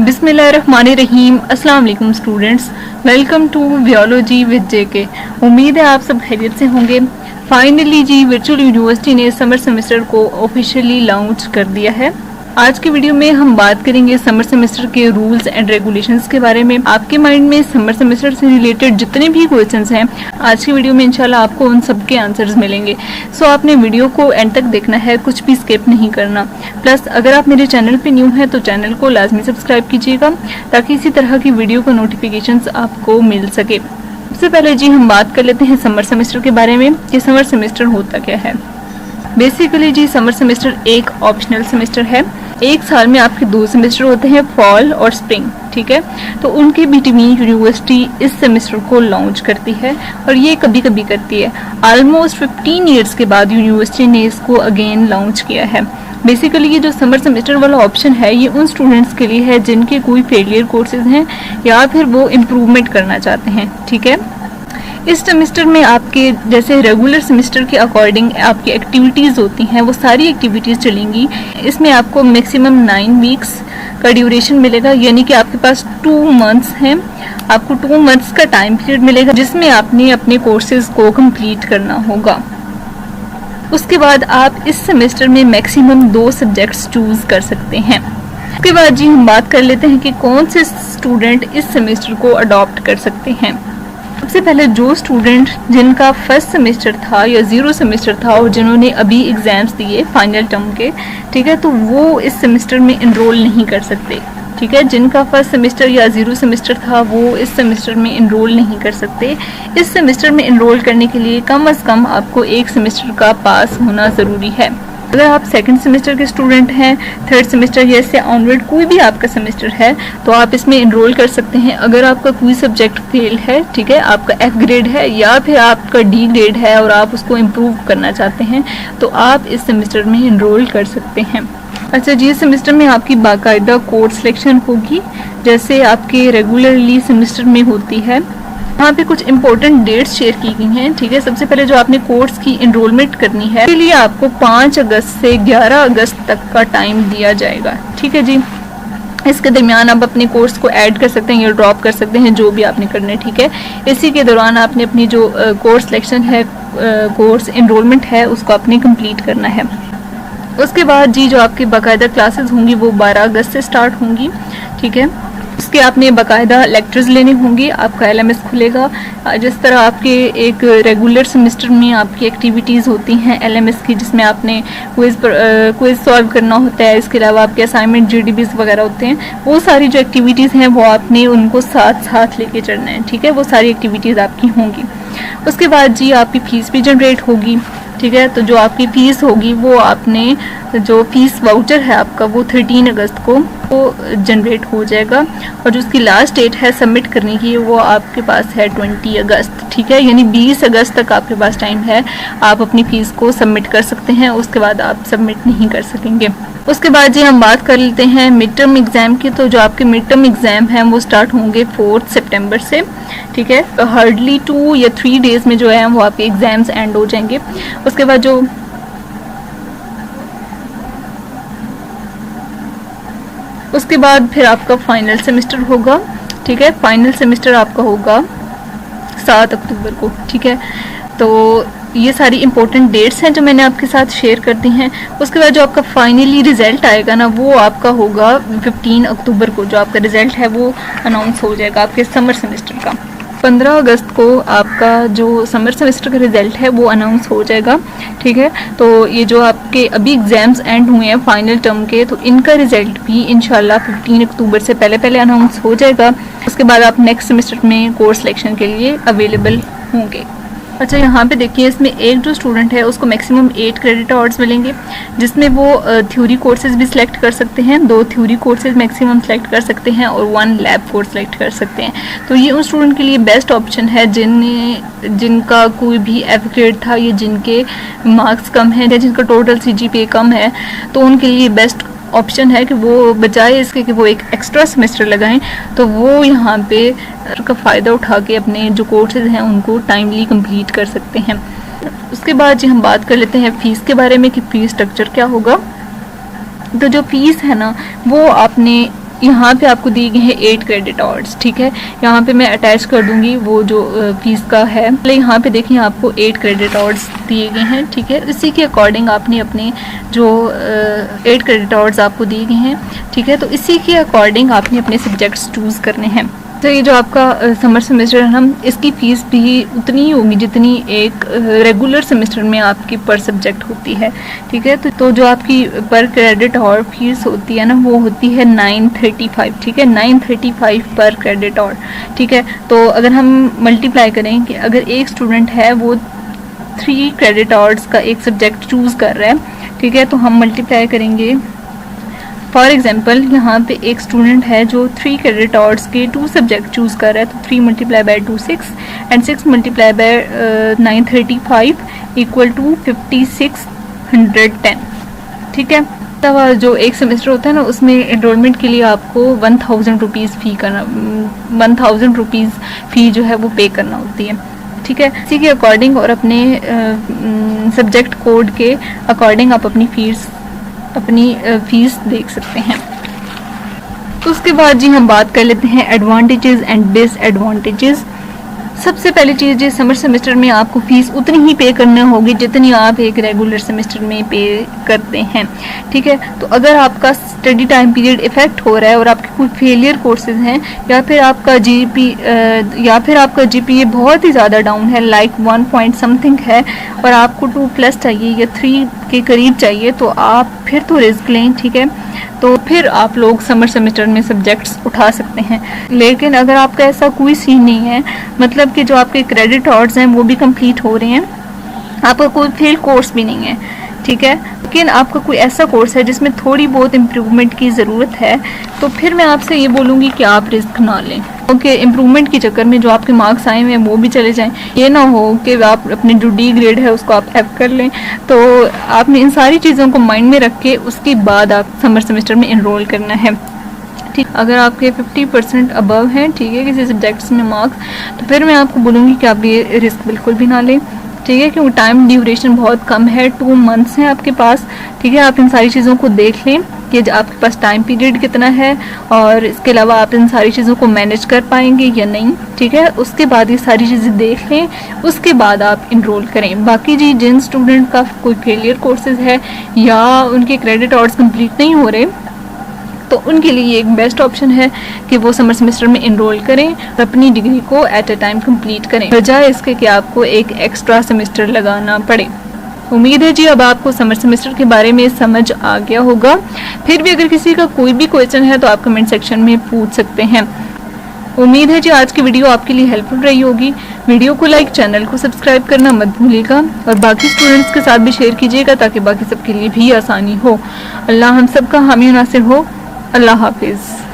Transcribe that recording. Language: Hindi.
बिस्मिल्लाहिर्रहमानिर्रहीम। अस्सलाम वालेकुम students, welcome to biology with JK. उम्मीद है आप सब खैरियत से होंगे। फाइनली जी वर्चुअल यूनिवर्सिटी ने समर सेमेस्टर को ऑफिशियली लॉन्च कर दिया है। आज की वीडियो में हम बात करेंगे समर सेमेस्टर के रूल्स एंड रेगुलेशंस के बारे में। आपके माइंड में समर सेमेस्टर से रिलेटेड जितने भी क्वेश्चंस हैं आज की वीडियो में इंशाल्लाह आपको उन सब के आंसर्स मिलेंगे। सो आपने वीडियो को एंड तक देखना है, कुछ भी स्किप नहीं करना। प्लस अगर आप मेरे चैनल पे न्यू हैं तो चैनल को लाजमी सब्सक्राइब कीजिएगा ताकि इसी तरह की वीडियो का नोटिफिकेशंस आपको मिल सके। सबसे पहले जी हम बात कर लेते हैं समर सेमेस्टर के बारे में कि समर सेमेस्टर होता क्या है। बेसिकली जी समर सेमेस्टर एक ऑप्शनल सेमेस्टर है। एक साल में आपके 2 सेमेस्टर होते हैं, फॉल और स्प्रिंग, ठीक है। तो उनके बिटवीन यूनिवर्सिटी इस सेमेस्टर को लॉन्च करती है और ये कभी कभी करती है। ऑलमोस्ट 15 ईयर्स के बाद यूनिवर्सिटी ने इसको अगेन लॉन्च किया है। बेसिकली ये जो समर सेमेस्टर वाला ऑप्शन है ये उन स्टूडेंट्स के लिए है जिनके कोई फेलियर कोर्सेज हैं या फिर वो इम्प्रूवमेंट करना चाहते हैं, ठीक है। इस सेमेस्टर में आपके जैसे रेगुलर सेमेस्टर के अकॉर्डिंग आपकी एक्टिविटीज़ होती हैं वो सारी एक्टिविटीज़ चलेंगी। इसमें आपको मैक्सिमम 9 वीक्स का ड्यूरेशन मिलेगा, यानी कि आपके पास 2 मंथ्स हैं। आपको 2 मंथ्स का टाइम पीरियड मिलेगा जिसमें आपने अपने कोर्सेज को कंप्लीट करना होगा। उसके बाद आप इस सेमेस्टर में मैक्सिमम 2 सब्जेक्ट्स चूज कर सकते हैं। उसके बाद जी हम बात कर लेते हैं कि कौन से स्टूडेंट इस सेमेस्टर को अडॉप्ट कर सकते हैं। सबसे पहले जो स्टूडेंट जिनका फर्स्ट सेमेस्टर था या 0 सेमेस्टर था और जिन्होंने अभी एग्जाम्स दिए फाइनल टर्म के, ठीक है, तो वो इस सेमेस्टर में इनरोल नहीं कर सकते, ठीक है। जिनका फर्स्ट सेमेस्टर या 0 सेमेस्टर था वो इस सेमेस्टर में इनरोल नहीं कर सकते। इस सेमेस्टर में इनरोल करने के लिए कम से कम आपको 1 सेमेस्टर का पास होना ज़रूरी है। अगर आप सेकंड सेमेस्टर के स्टूडेंट हैं, थर्ड सेमेस्टर या इससे ऑनवर्ड कोई भी आपका सेमेस्टर है तो आप इसमें इनरोल कर सकते हैं। अगर आपका कोई सब्जेक्ट फेल है, ठीक है, आपका F ग्रेड है या फिर आपका D ग्रेड है और आप उसको इम्प्रूव करना चाहते हैं तो आप इस सेमेस्टर में इनरोल कर सकते हैं। अच्छा जी, इस सेमेस्टर में आपकी बाकायदा कोर्स सिलेक्शन होगी जैसे आपके रेगुलरली सेमेस्टर में होती है। यहाँ पे कुछ इंपॉर्टेंट डेट्स शेयर की गई हैं, ठीक है। सबसे पहले जो आपने कोर्स की इनरोलमेंट करनी है इसके लिए आपको 5 अगस्त से 11 अगस्त तक का टाइम दिया जाएगा, ठीक है जी। इसके दरमियान आप अपने कोर्स को ऐड कर सकते हैं या ड्रॉप कर सकते हैं, जो भी आपने करना है, ठीक है। इसी के दौरान आपने अपनी जो कोर्स सिलेक्शन है, कोर्स इनरोलमेंट है, उसको आपने कंप्लीट करना है। उसके बाद जी जो आपकी बाकायदा क्लासेस होंगी वो 12 अगस्त से स्टार्ट होंगी, ठीक है। उसके आपने बाकायदा लेक्चर्स लेने होंगे, आपका LMS खुलेगा। जिस तरह आपके एक रेगुलर सेमेस्टर में आपकी एक्टिविटीज़ होती हैं LMS की, जिसमें आपने क्विज सॉल्व करना होता है, इसके अलावा आपके असाइनमेंट GDBs वगैरह होते हैं, वो सारी जो एक्टिविटीज़ हैं वो आपने उनको साथ साथ लेके चलना है, ठीक है। वो सारी एक्टिविटीज़ आपकी होंगी। उसके बाद जी आपकी फ़ीस भी जनरेट होगी, ठीक है। तो जो आपकी फ़ीस होगी वो आपने जो फीस वाउचर है आपका वो 13 अगस्त को वो जनरेट हो जाएगा और जो उसकी लास्ट डेट है सबमिट करने की वो आपके पास है 20 अगस्त, ठीक है। यानी 20 अगस्त तक आपके पास टाइम है, आप अपनी फ़ीस को सबमिट कर सकते हैं। उसके बाद आप सबमिट नहीं कर सकेंगे। उसके बाद जी हम बात कर लेते हैं मिड टर्म एग्ज़ाम की। तो जो आपके मिड टर्म एग्ज़ाम हैं वो स्टार्ट होंगे 4 सितंबर से, ठीक है। हार्डली 2 या 3 डेज़ में जो है वो आपके एग्ज़ाम्स एंड हो जाएंगे। उसके बाद फिर आपका फाइनल सेमेस्टर होगा, ठीक है। फाइनल सेमेस्टर आपका होगा 7 अक्टूबर को, ठीक है। तो ये सारी इंपॉर्टेंट डेट्स हैं जो मैंने आपके साथ शेयर कर दी हैं। उसके बाद जो आपका फाइनली रिजल्ट आएगा ना वो आपका होगा 15 अक्टूबर को। जो आपका रिजल्ट है वो अनाउंस हो जाएगा आपके समर सेमेस्टर का। 15 अगस्त को आपका जो समर सेमेस्टर का रिजल्ट है वो अनाउंस हो जाएगा, ठीक है। तो ये जो आपके अभी एग्ज़ाम्स एंड हुए हैं फाइनल टर्म के, तो इनका रिजल्ट भी इंशाल्लाह 15 अक्टूबर से पहले अनाउंस हो जाएगा। उसके बाद आप नेक्स्ट सेमेस्टर में कोर्स सिलेक्शन के लिए अवेलेबल होंगे। अच्छा, यहाँ पे देखिए इसमें एक जो स्टूडेंट है उसको मैक्सिमम 8 क्रेडिट आवर्स मिलेंगे जिसमें वो थ्योरी कोर्सेज भी सिलेक्ट कर सकते हैं, 2 थ्योरी कोर्सेज मैक्सिमम सेलेक्ट कर सकते हैं और 1 लैब कोर्स सेलेक्ट कर सकते हैं। तो ये उन स्टूडेंट के लिए बेस्ट ऑप्शन है जिनका कोई भी F ग्रेड था या जिनके मार्क्स कम हैं या जिनका टोटल CGPA कम है, तो उनके लिए बेस्ट ऑप्शन है कि वो बजाय इसके कि वो एक एक्स्ट्रा सेमेस्टर लगाएं तो वो यहाँ पे का फ़ायदा उठा के अपने जो कोर्सेज हैं उनको टाइमली कंप्लीट कर सकते हैं। उसके बाद जी हम बात कर लेते हैं फ़ीस के बारे में कि फ़ीस स्ट्रक्चर क्या होगा। तो जो फ़ीस है ना वो आपने यहाँ पे आपको दिए गए हैं 8 क्रेडिट आवर्स, ठीक है। यहाँ पे मैं अटैच कर दूंगी वो जो फीस का है। यहाँ पे देखिए आपको 8 क्रेडिट आवर्स दिए गए हैं, ठीक है। इसी के अकॉर्डिंग आपने अपने जो 8 क्रेडिट आवर्स आपको दिए गए हैं, ठीक है, तो इसी के अकॉर्डिंग आपने अपने सब्जेक्ट्स चूज़ करने हैं। तो ये जो आपका समर सेमेस्टर है ना, इसकी फ़ीस भी उतनी ही होगी जितनी एक रेगुलर सेमेस्टर में आपकी पर सब्जेक्ट होती है, ठीक है। तो जो आपकी पर क्रेडिट और फीस होती है ना, वो होती है 935, ठीक है, 935 पर क्रेडिट और, ठीक है। तो अगर हम मल्टीप्लाई करें कि अगर एक स्टूडेंट है वो 3 क्रेडिट आवर्स का एक सब्जेक्ट चूज़ कर रहा है, ठीक है, तो हम मल्टीप्लाई करेंगे। फॉर एग्जाम्पल यहाँ पे एक स्टूडेंट है जो 3 क्रेडिट आवर्स के 2 सब्जेक्ट चूज़ कर रहा है, तो 3 multiply by 2 6 and 6 multiply by 935 equal to 5610, ठीक है। तब जो एक सेमेस्टर होता है ना, उसमें एनरोलमेंट के लिए आपको 1000 रुपीज़ फ़ी करना, 1000 रुपीज़ फ़ी जो है वो पे करना होती है, ठीक है। इसी के अकॉर्डिंग और अपने सब्जेक्ट कोड के अकॉर्डिंग आप अपनी फ़ीस देख सकते हैं। तो उसके बाद जी हम बात कर लेते हैं एडवांटेजेस एंड डिसएडवांटेजेस। सबसे पहली चीज़ ये समर सेमेस्टर में आपको फ़ीस उतनी ही पे करनी होगी जितनी आप एक रेगुलर सेमेस्टर में पे करते हैं, ठीक है। तो अगर आपका स्टडी टाइम पीरियड इफेक्ट हो रहा है और आपके कोई फेलियर कोर्सेज हैं या फिर आपका जीपीए बहुत ही ज़्यादा डाउन है, लाइक 1 पॉइंट समथिंग है और आपको 2+ चाहिए या 3 के करीब चाहिए, तो आप फिर तो रिस्क लें, ठीक है। तो फिर आप लोग समर सेमेस्टर में सब्जेक्ट्स उठा सकते हैं। लेकिन अगर आपका ऐसा कोई सीन नहीं है, मतलब कि जो आपके क्रेडिट आवर्स हैं वो भी कंप्लीट हो रहे हैं, आपका कोई फेल कोर्स भी नहीं है, ठीक है, लेकिन आपका कोई ऐसा कोर्स है जिसमें थोड़ी बहुत इम्प्रूवमेंट की ज़रूरत है, तो फिर मैं आपसे ये बोलूँगी कि आप रिस्क ना लें, क्योंकि इम्प्रूवमेंट के चक्कर में जो आपके मार्क्स आए हुए हैं वो भी चले जाएं। ये ना हो कि आप अपनी जो डी ग्रेड है उसको आप F कर लें। तो आपने इन सारी चीज़ों को माइंड में रख के उसके बाद आप समर सेमेस्टर में इनरोल करना है, ठीक। अगर आपके 50% अबव हैं, ठीक है, किसी सब्जेक्ट्स में मार्क्स, तो फिर मैं आपको बोलूँगी कि आप ये रिस्क बिल्कुल भी ना लें, ठीक है, क्योंकि टाइम ड्यूरेशन बहुत कम है, 2 मंथ्स हैं आपके पास, ठीक है। आप इन सारी चीज़ों को देख लें कि आपके पास टाइम पीरियड कितना है और इसके अलावा आप इन सारी चीज़ों को मैनेज कर पाएंगे या नहीं, ठीक है। उसके बाद ये सारी चीज़ें देख लें, उसके बाद आप इनरोल करें। बाकी जी जिन स्टूडेंट का कोई फेलियर कोर्सेज है या उनके क्रेडिट आवर्स कंप्लीट नहीं हो रहे, तो उनके लिए एक बेस्ट ऑप्शन है कि वो समर सेमेस्टर में इनरोल करें और अपनी डिग्री को एट अ टाइम कंप्लीट करें, बजाय इसके कि आपको एक एक्स्ट्रा सेमेस्टर लगाना पड़े। उम्मीद है जी अब आपको समर सेमेस्टर के बारे में समझ आ गया होगा। फिर भी अगर किसी का कोई भी क्वेश्चन है तो आप कमेंट सेक्शन में पूछ सकते हैं। उम्मीद है जी आज की वीडियो आपके लिए हेल्पफुल रही होगी। वीडियो को लाइक, चैनल को सब्सक्राइब करना मत भूलिएगा और बाकी स्टूडेंट्स के साथ भी शेयर कीजिएगा ताकि बाकी सबके लिए भी आसानी हो। अल्लाह हम सब का हामी नासिर हो। अल्लाह हाफिज़।